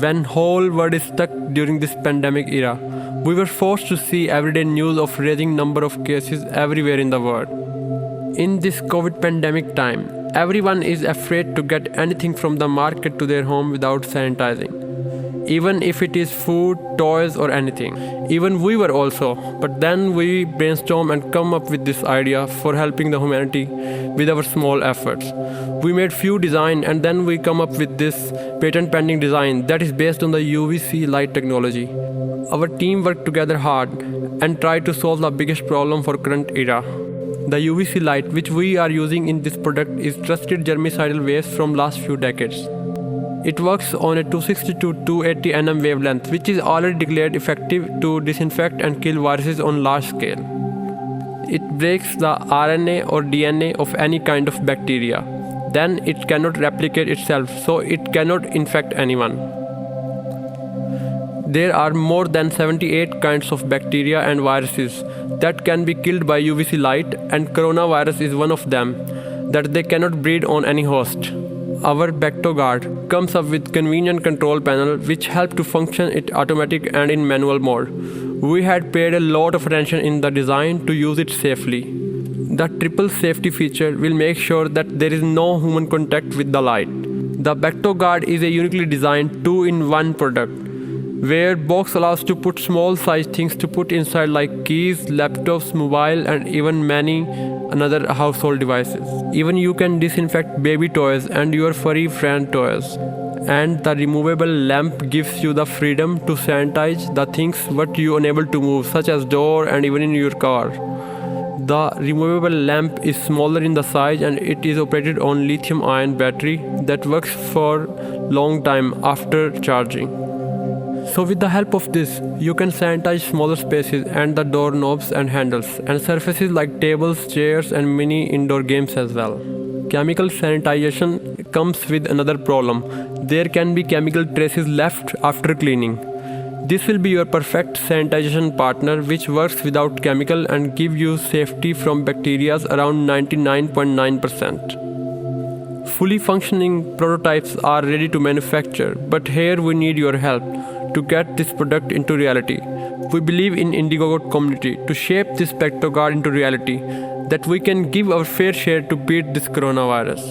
When whole world is stuck during this pandemic era, we were forced to see everyday news of rising number of cases everywhere in the world. In this COVID pandemic time, everyone is afraid to get anything from the market to their home without sanitizing. Even if it is food, toys or anything. Even we were also, but then we brainstorm and come up with this idea for helping the humanity with our small efforts. We made few design and then we come up with this patent pending design that is based on the UVC light technology. Our team worked together hard and tried to solve the biggest problem for current era. The UVC light which we are using in this product is trusted germicidal waste from last few decades. It works on a 260 to 280 nm wavelength, which is already declared effective to disinfect and kill viruses on large scale. It breaks the RNA or DNA of any kind of bacteria. Then it cannot replicate itself, so it cannot infect anyone. There are more than 78 kinds of bacteria and viruses that can be killed by UVC light, and coronavirus is one of them that they cannot breed on any host. Our BactoGuard comes up with convenient control panel which help to function it automatic and in manual mode. We had paid a lot of attention in the design to use it safely. The triple safety feature will make sure that there is no human contact with the light. The BactoGuard is a uniquely designed 2-in-1 product, where box allows to put small size things to put inside like keys, laptops, mobile and even many another household devices. Even you can disinfect baby toys and your furry friend toys. And the removable lamp gives you the freedom to sanitize the things what you unable to move, such as door and even in your car. The removable lamp is smaller in the size and it is operated on lithium-ion battery that works for long time after charging. So with the help of this, you can sanitize smaller spaces and the doorknobs and handles, and surfaces like tables, chairs and mini indoor games as well. Chemical sanitization comes with another problem. There can be chemical traces left after cleaning. This will be your perfect sanitization partner which works without chemical and give you safety from bacteria around 99.9%. Fully functioning prototypes are ready to manufacture, but here we need your help to get this product into reality. We believe in Indiegogo community to shape this BactoGuard into reality, that we can give our fair share to beat this coronavirus.